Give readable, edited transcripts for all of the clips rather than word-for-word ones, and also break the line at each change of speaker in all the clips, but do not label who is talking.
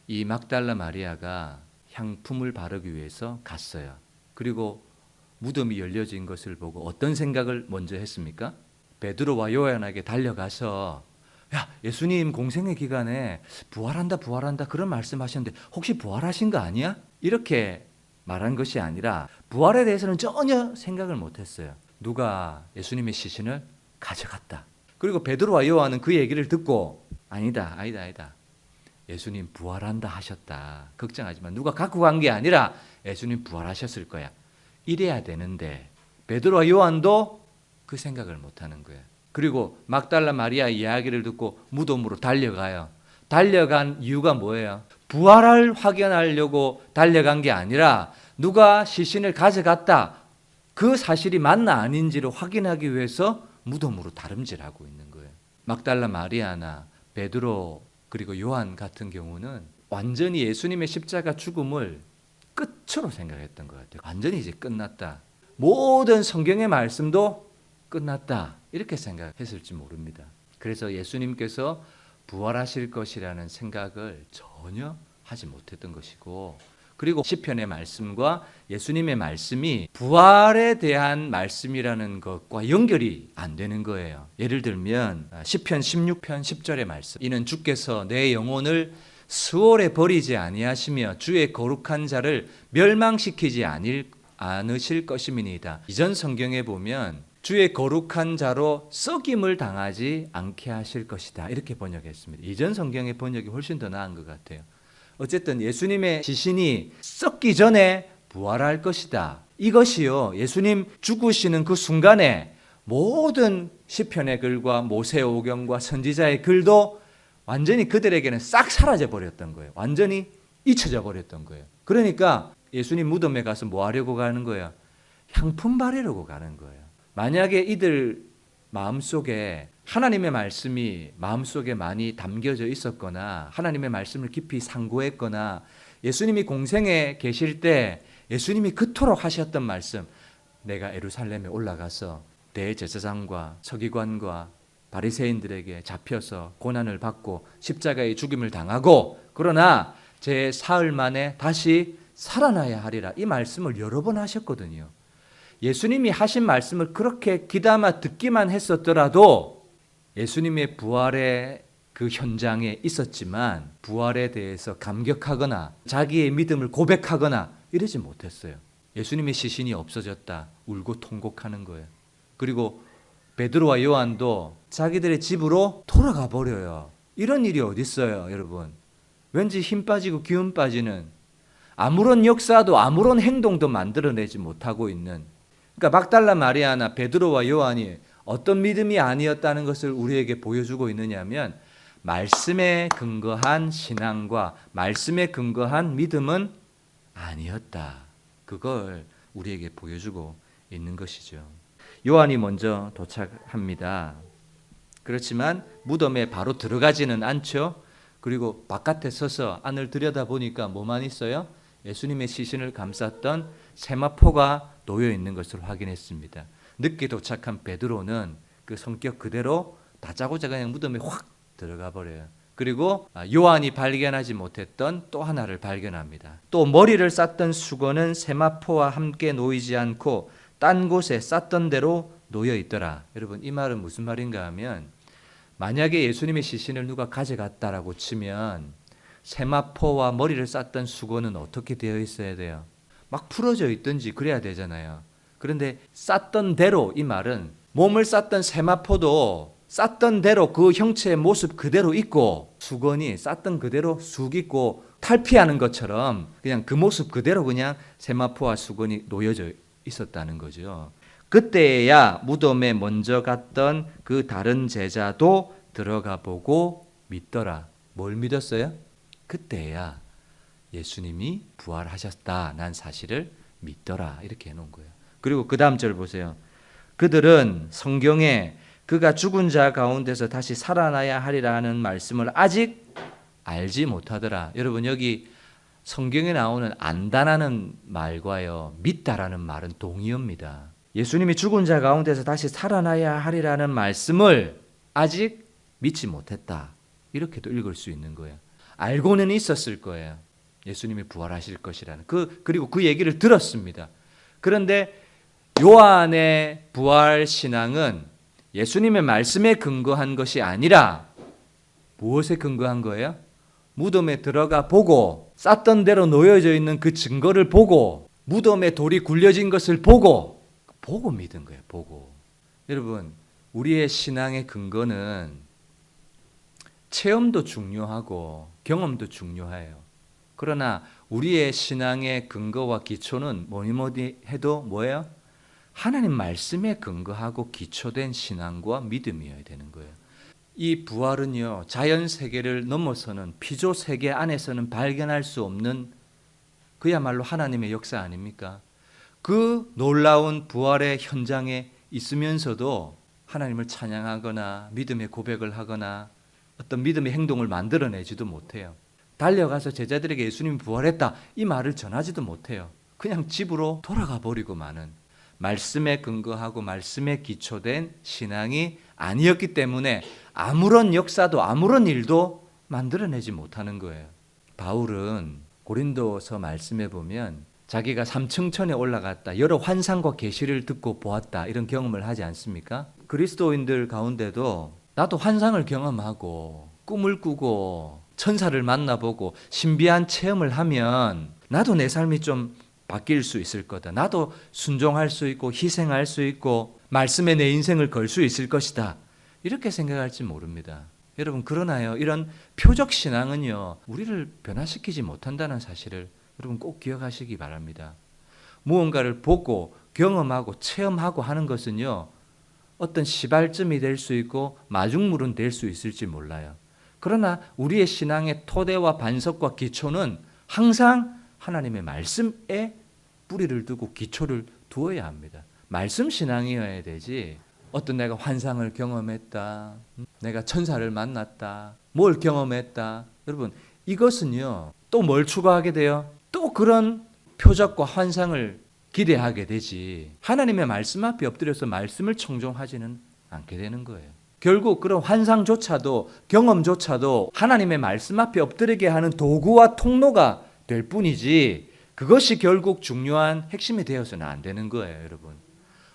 이 막달라 마리아가 향품을 바르기 위해서 갔어요. 그리고 무덤이 열려진 것을 보고 어떤 생각을 먼저 했습니까? 베드로와 요한에게 달려가서 야, 예수님 공생의 기간에 부활한다 그런 말씀하셨는데 혹시 부활하신 거 아니야? 이렇게 말한 것이 아니라 부활에 대해서는 전혀 생각을 못했어요. 누가 예수님의 시신을 가져갔다. 그리고 베드로와 요한은 그 얘기를 듣고 아니다. 예수님 부활한다 하셨다. 걱정하지 마. 누가 갖고 간 게 아니라 예수님 부활하셨을 거야. 이래야 되는데 베드로와 요한도 그 생각을 못하는 거예요. 그리고 막달라 마리아 이야기를 듣고 무덤으로 달려가요. 달려간 이유가 뭐예요? 부활을 확인하려고 달려간 게 아니라 누가 시신을 가져갔다. 그 사실이 맞나 아닌지를 확인하기 위해서 무덤으로 다름질하고 있는 거예요. 막달라 마리아나 베드로 그리고 요한 같은 경우는 완전히 예수님의 십자가 죽음을 끝으로 생각했던 것 같아요. 완전히 이제 끝났다. 모든 성경의 말씀도 끝났다. 이렇게 생각했을지 모릅니다. 그래서 예수님께서 부활하실 것이라는 생각을 전혀 하지 못했던 것이고, 그리고 시편의 말씀과 예수님의 말씀이 부활에 대한 말씀이라는 것과 연결이 안 되는 거예요. 예를 들면 시편 16편 10절의 말씀. 이는 주께서 내 영혼을 수월에 버리지 아니하시며 주의 거룩한 자를 멸망시키지 않으실 것임이니이다. 이전 성경에 보면 주의 거룩한 자로 썩임을 당하지 않게 하실 것이다. 이렇게 번역했습니다. 이전 성경의 번역이 훨씬 더 나은 것 같아요. 어쨌든 예수님의 시신이 썩기 전에 부활할 것이다. 이것이요, 예수님 죽으시는 그 순간에 모든 시편의 글과 모세오경과 선지자의 글도 완전히 그들에게는 싹 사라져 버렸던 거예요. 완전히 잊혀져 버렸던 거예요. 그러니까 예수님 무덤에 가서 뭐 하려고 가는 거예요? 향품 바르려고 가는 거예요. 만약에 이들 마음속에 하나님의 말씀이 마음속에 많이 담겨져 있었거나 하나님의 말씀을 깊이 상고했거나 예수님이 공생에 계실 때 예수님이 그토록 하셨던 말씀, 내가 예루살렘에 올라가서 대제사장과 서기관과 바리새인들에게 잡혀서 고난을 받고 십자가의 죽임을 당하고 그러나 제 사흘 만에 다시 살아나야 하리라, 이 말씀을 여러 번 하셨거든요. 예수님이 하신 말씀을 그렇게 귀담아 듣기만 했었더라도 예수님의 부활의 그 현장에 있었지만 부활에 대해서 감격하거나 자기의 믿음을 고백하거나 이러지 못했어요. 예수님의 시신이 없어졌다 울고 통곡하는 거예요. 그리고 베드로와 요한도 자기들의 집으로 돌아가 버려요. 이런 일이 어디 있어요, 여러분? 왠지 힘 빠지고 기운 빠지는, 아무런 역사도 아무런 행동도 만들어내지 못하고 있는, 그러니까 막달라 마리아나 베드로와 요한이 어떤 믿음이 아니었다는 것을 우리에게 보여주고 있느냐면 말씀에 근거한 신앙과 말씀에 근거한 믿음은 아니었다. 그걸 우리에게 보여주고 있는 것이죠. 요한이 먼저 도착합니다. 그렇지만 무덤에 바로 들어가지는 않죠. 그리고 바깥에 서서 안을 들여다보니까 뭐만 있어요? 예수님의 시신을 감쌌던 세마포가 놓여 있는 것을 확인했습니다. 늦게 도착한 베드로는 그 성격 그대로 다짜고짜 그냥 무덤에 확 들어가 버려요. 그리고 요한이 발견하지 못했던 또 하나를 발견합니다. 또 머리를 쌌던 수건은 세마포와 함께 놓이지 않고 딴 곳에 쌌던 대로 놓여 있더라. 여러분, 이 말은 무슨 말인가 하면 만약에 예수님의 시신을 누가 가져갔다라고 치면 세마포와 머리를 쌌던 수건은 어떻게 되어 있어야 돼요? 막 풀어져 있든지 그래야 되잖아요. 그런데 쌌던 대로, 이 말은 몸을 쌌던 세마포도 쌌던 대로 그 형체의 모습 그대로 있고 수건이 쌌던 그대로 쑥 있고 탈피하는 것처럼 그냥 그 모습 그대로 그냥 세마포와 수건이 놓여져 있었다는 거죠. 그때야 무덤에 먼저 갔던 그 다른 제자도 들어가 보고 믿더라. 뭘 믿었어요? 그때야 예수님이 부활하셨다는 사실을 믿더라. 이렇게 해놓은 거예요. 그리고 그 다음 절 보세요. 그들은 성경에 그가 죽은 자 가운데서 다시 살아나야 하리라는 말씀을 아직 알지 못하더라. 여러분, 여기 성경에 나오는 안다라는 말과요 믿다라는 말은 동의어입니다. 예수님이 죽은 자 가운데서 다시 살아나야 하리라는 말씀을 아직 믿지 못했다. 이렇게도 읽을 수 있는 거예요. 알고는 있었을 거예요. 예수님이 부활하실 것이라는. 그리고 그 얘기를 들었습니다. 그런데 요한의 부활 신앙은 예수님의 말씀에 근거한 것이 아니라 무엇에 근거한 거예요? 무덤에 들어가 보고 쌌던 대로 놓여져 있는 그 증거를 보고 무덤에 돌이 굴려진 것을 보고 믿은 거예요. 보고. 여러분, 우리의 신앙의 근거는 체험도 중요하고 경험도 중요해요. 그러나 우리의 신앙의 근거와 기초는 뭐니 해도 뭐예요? 하나님 말씀에 근거하고 기초된 신앙과 믿음이어야 되는 거예요. 이 부활은요, 자연 세계를 넘어서는 피조 세계 안에서는 발견할 수 없는 그야말로 하나님의 역사 아닙니까? 그 놀라운 부활의 현장에 있으면서도 하나님을 찬양하거나 믿음의 고백을 하거나 어떤 믿음의 행동을 만들어내지도 못해요. 달려가서 제자들에게 예수님이 부활했다 이 말을 전하지도 못해요. 그냥 집으로 돌아가 버리고 마는, 말씀에 근거하고 말씀에 기초된 신앙이 아니었기 때문에 아무런 역사도 아무런 일도 만들어내지 못하는 거예요. 바울은 고린도서 말씀에 보면 자기가 삼층천에 올라갔다, 여러 환상과 계시를 듣고 보았다 이런 경험을 하지 않습니까? 그리스도인들 가운데도 나도 환상을 경험하고 꿈을 꾸고 천사를 만나보고 신비한 체험을 하면 나도 내 삶이 좀 바뀔 수 있을 거다. 나도 순종할 수 있고 희생할 수 있고 말씀에 내 인생을 걸 수 있을 것이다. 이렇게 생각할지 모릅니다. 여러분, 그러나요, 이런 표적 신앙은요, 우리를 변화시키지 못한다는 사실을 여러분 꼭 기억하시기 바랍니다. 무언가를 보고 경험하고 체험하고 하는 것은요, 어떤 시발점이 될 수 있고 마중물은 될 수 있을지 몰라요. 그러나 우리의 신앙의 토대와 반석과 기초는 항상 하나님의 말씀에 뿌리를 두고 기초를 두어야 합니다. 말씀 신앙이어야 되지, 어떤 내가 환상을 경험했다, 내가 천사를 만났다, 뭘 경험했다. 여러분, 이것은요, 또 뭘 추구하게 돼요? 또 그런 표적과 환상을 기대하게 되지, 하나님의 말씀 앞에 엎드려서 말씀을 청종하지는 않게 되는 거예요. 결국 그런 환상조차도 경험조차도 하나님의 말씀 앞에 엎드리게 하는 도구와 통로가 될 뿐이지, 그것이 결국 중요한 핵심이 되어서는 안 되는 거예요. 여러분,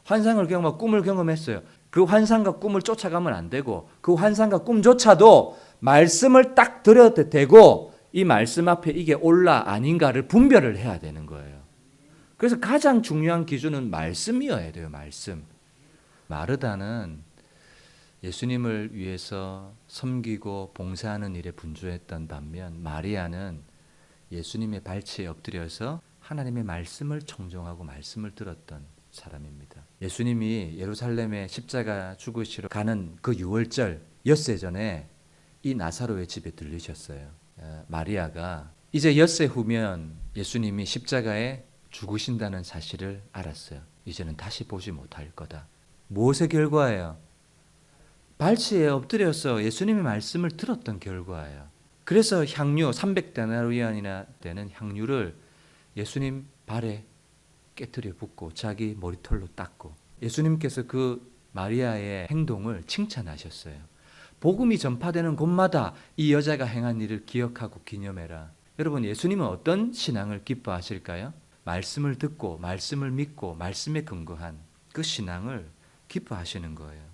환상을 경험하고 꿈을 경험했어요. 그 환상과 꿈을 쫓아가면 안 되고, 그 환상과 꿈조차도 말씀을 딱 들여도 되고, 이 말씀 앞에 이게 옳라 아닌가를 분별을 해야 되는 거예요. 그래서 가장 중요한 기준은 말씀이어야 돼요. 말씀. 마르다는 예수님을 위해서 섬기고 봉사하는 일에 분주했던 반면, 마리아는 예수님의 발치에 엎드려서 하나님의 말씀을 청종하고 말씀을 들었던 사람입니다. 예수님이 예루살렘에 십자가 죽으시러 가는 그 6월절 엿새 전에 이 나사로의 집에 들리셨어요. 마리아가 이제 엿새 후면 예수님이 십자가에 죽으신다는 사실을 알았어요. 이제는 다시 보지 못할 거다. 무엇의 결과예요? 발치에 엎드려서 예수님의 말씀을 들었던 결과예요. 그래서 향유 300데나리온이나 되는 향유를 예수님 발에 깨트려 붓고 자기 머리털로 닦고, 예수님께서 그 마리아의 행동을 칭찬하셨어요. 복음이 전파되는 곳마다 이 여자가 행한 일을 기억하고 기념해라. 여러분, 예수님은 어떤 신앙을 기뻐하실까요? 말씀을 듣고 말씀을 믿고 말씀에 근거한 그 신앙을 기뻐하시는 거예요.